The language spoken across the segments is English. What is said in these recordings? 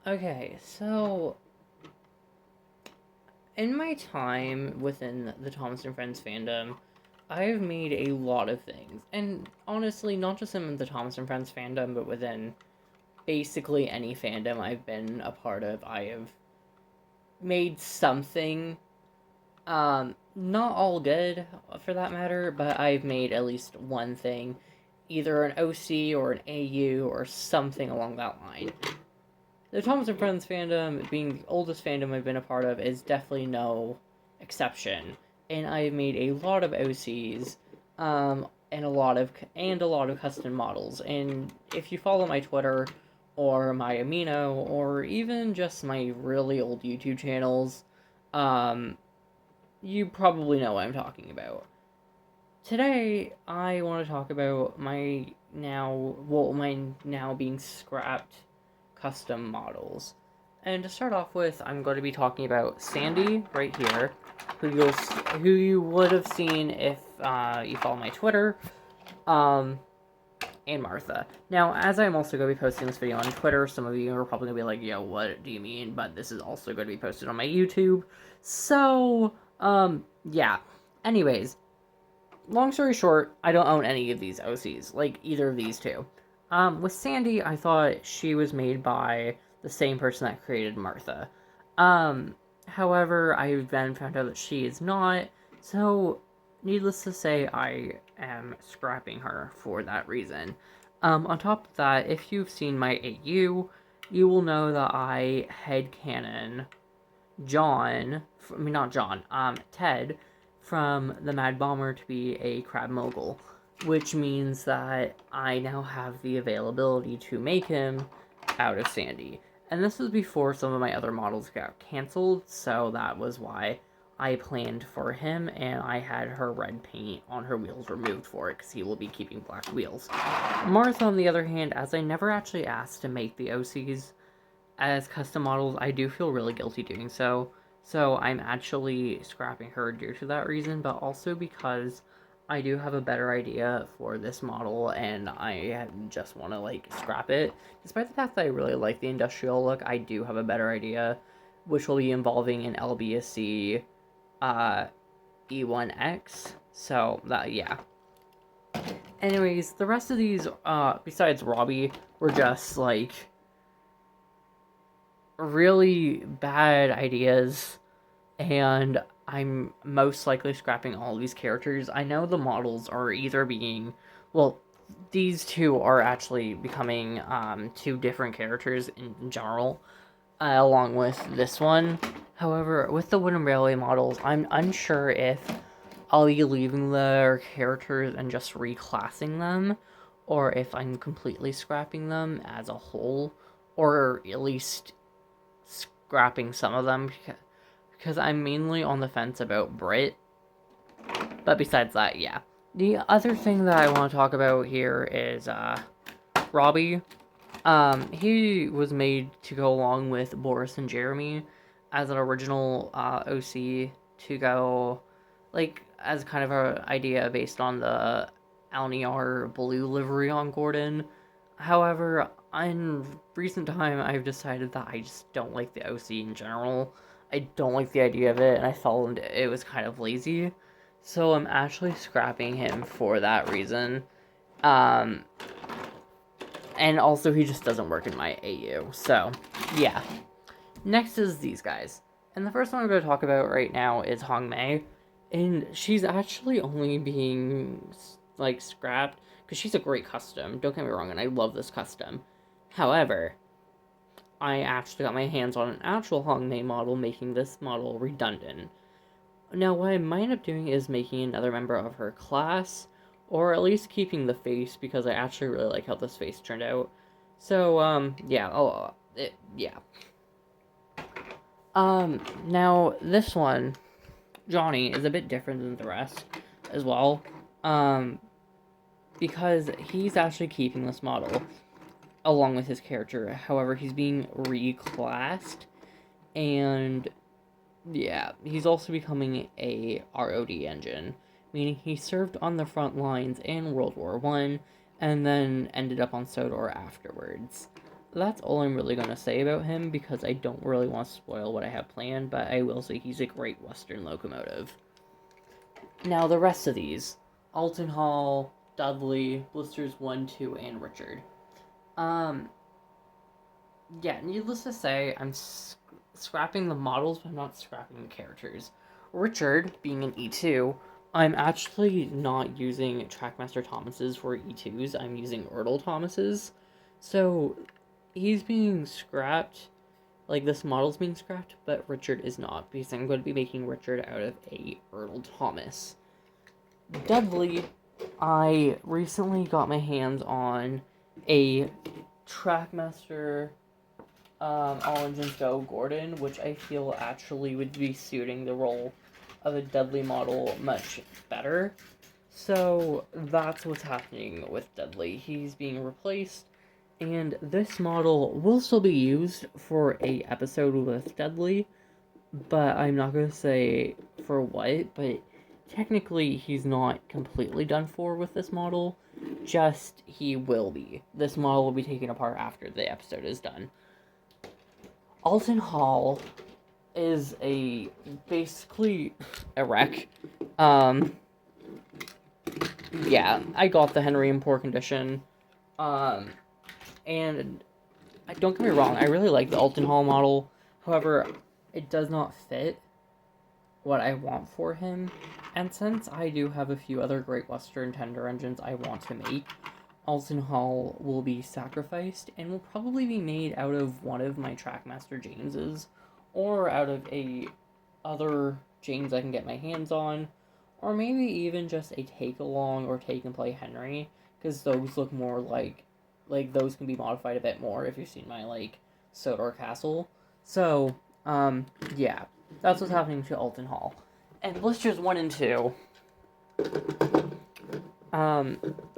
Okay, so in my time within the Thomas and Friends fandom, I've made a lot of things. And honestly, not just in the Thomas and Friends fandom, but within basically any fandom I've been a part of, I have made something. Not all good for that matter, but I've made at least one thing, either an OC or an AU or something along that line. The Thomas and Friends fandom, being the oldest fandom I've been a part of, is definitely no exception. And I've made a lot of OCs, and a lot of custom models. And if you follow my Twitter, or my Amino, or even just my really old YouTube channels, um, you probably know what I'm talking about. Today, I want to talk about my now being scrapped custom models. And to start off with, I'm going to be talking about Sandy right here, who you would have seen if you follow my Twitter, um, and Martha. Now, as I'm also going to be posting this video on Twitter, some of you are probably going to be like, yo, what do you mean? But this is also going to be posted on my YouTube. So, yeah. Anyways, long story short, I don't own any of these OCs, like either of these two. With Sandy, I thought she was made by the same person that created Martha. Um, However, I then found out that she is not, so needless to say, I am scrapping her for that reason. On top of that, if you've seen my AU, you will know that I headcanon not John, Ted from the Mad Bomber to be a crab mogul, which means that I now have the availability to make him out of Sandy. And this was before some of my other models got canceled, so that was why I planned for him, and I had her red paint on her wheels removed for it, because he will be keeping black wheels. Martha, on the other hand, as I never actually asked to make the OCs as custom models, I do feel really guilty doing so. So I'm actually scrapping her due to that reason, but also because I do have a better idea for this model and I just want to like scrap it. Despite the fact that I really like the industrial look, I do have a better idea, which will be involving an LBSC E1X. So that, yeah. Anyways, the rest of these, besides Robbie, were just like really bad ideas, and I'm most likely scrapping all of these characters. I know the models are either being, well, these two are actually becoming two different characters in general, along with this one. However, with the Wooden Railway models, I'm unsure if I'll be leaving their characters and just reclassing them, or if I'm completely scrapping them as a whole, or at least scrapping some of them, because I'm mainly on the fence about Brit. But besides that, yeah. The other thing that I want to talk about here is Robbie. He was made to go along with Boris and Jeremy as an original OC to go, like, as kind of an idea based on the Alniar blue livery on Gordon. However, in recent time, I've decided that I just don't like the OC in general. I don't like the idea of it, and I felt it was kind of lazy. So I'm actually scrapping him for that reason. Um, and also, he just doesn't work in my AU. So, yeah. Next is these guys. And the first one I'm going to talk about right now is Hong Mei. And she's actually only being, like, scrapped because she's a great custom. Don't get me wrong, and I love this custom. However, I actually got my hands on an actual Hong Mei model, making this model redundant. Now, what I might end up doing is making another member of her class, or at least keeping the face, because I actually really like how this face turned out. So, yeah, yeah. Now, this one, Johnny, is a bit different than the rest, as well, because he's actually keeping this model, along with his character. However, he's being reclassed, and yeah, he's also becoming a ROD engine, meaning he served on the front lines in World War One, and then ended up on Sodor afterwards. that's all I'm really going to say about him because I don't really want to spoil what I have planned, but I will say he's a great Western locomotive. Now, the rest of these Alton Hall, Dudley, Blisters 1, 2, and Richard. Um, yeah, needless to say, I'm scrapping the models, but I'm not scrapping the characters. Richard, being an E2, I'm actually not using Trackmaster Thomas's for E2s, I'm using Ertl Thomas's. So, he's being scrapped, like this model's being scrapped, but Richard is not, because I'm going to be making Richard out of a Ertl Thomas. Dudley, I recently got my hands on a Trackmaster All Engines Go Gordon, which I feel actually would be suiting the role of a Dudley model much better. So that's what's happening with Dudley. He's being replaced, and this model will still be used for a episode with Dudley, but I'm not going to say for what, but technically he's not completely done for with this model, just he will be. This model will be taken apart after the episode is done. Alton Hall is basically a wreck. Yeah, I got the Henry in poor condition. And don't get me wrong, I really like the Alton Hall model. However, it does not fit what I want for him. And since I do have a few other Great Western tender engines I want to make, Alton Hall will be sacrificed and will probably be made out of one of my Trackmaster Jameses, or out of a other James I can get my hands on, or maybe even just a take along or take and play Henry, because those look more like those can be modified a bit more if you've seen my Sodor Castle. So yeah, that's what's happening to Alton Hall. And Blisters 1 and 2,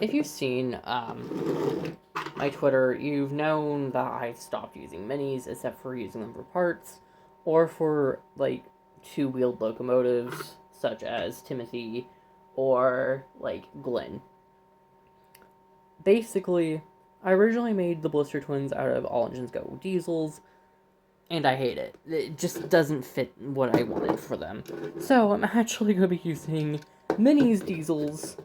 if you've seen my Twitter, you've known that I've stopped using minis except for using them for parts or for two-wheeled locomotives such as Timothy or Glenn. Basically, I originally made the Blister Twins out of All Engines Go diesels, and I hate it. It just doesn't fit what I wanted for them. So I'm actually going to be using minis diesels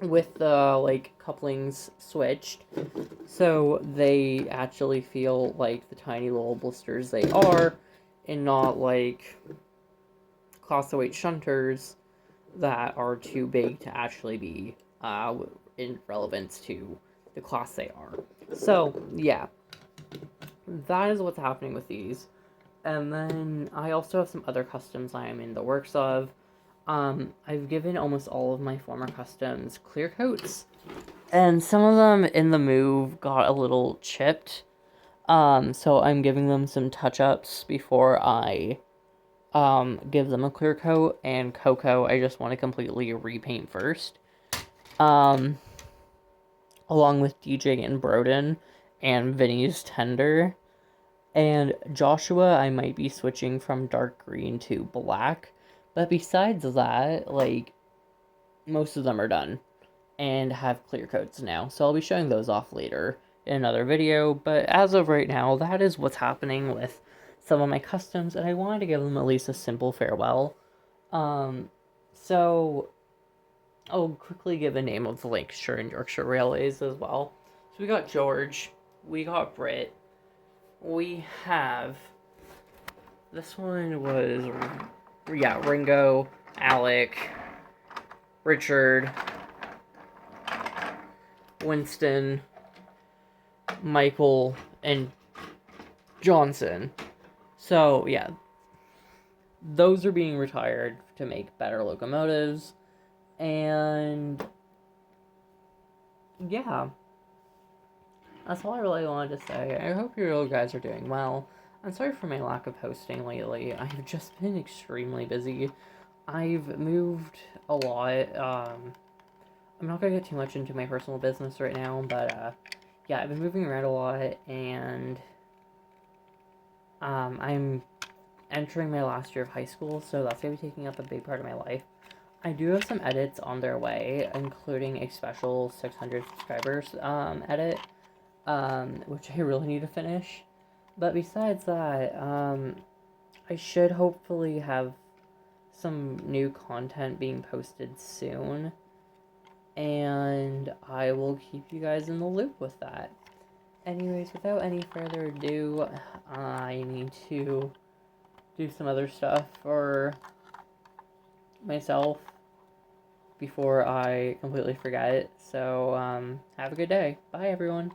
with the couplings switched, so they actually feel like the tiny little blisters they are, and not like class 08 shunters that are too big to actually be in relevance to the class they are. So yeah, that is what's happening with these. And then I also have some other customs I am in the works of. I've given almost all of my former customs clear coats, and some of them in the move got a little chipped. So I'm giving them some touch-ups before I give them a clear coat, and Coco I just want to completely repaint first. Along with DJ and Broden and Vinny's Tender. And Joshua, I might be switching from dark green to black. But besides that, most of them are done and have clear coats now. So I'll be showing those off later in another video. But as of right now, that is what's happening with some of my customs. And I wanted to give them at least a simple farewell. So I'll quickly give a name of the Lancashire and Yorkshire Railways as well. So we got George, we got Britt, we have, this one was, Ringo, Alec, Richard, Winston, Michael, and Johnson. So yeah, those are being retired to make better locomotives. And yeah, that's all I really wanted to say. I hope you guys are doing well. I'm sorry for my lack of posting lately. I've just been extremely busy. I've moved a lot. I'm not going to get too much into my personal business right now, but yeah, I've been moving around a lot, and I'm entering my last year of high school, so that's going to be taking up a big part of my life. I do have some edits on their way, including a special 600 subscribers edit which I really need to finish. But besides that, I should hopefully have some new content being posted soon, and I will keep you guys in the loop with that. Anyways, without any further ado, I need to do some other stuff for myself before I completely forget it. So, have a good day. Bye, everyone.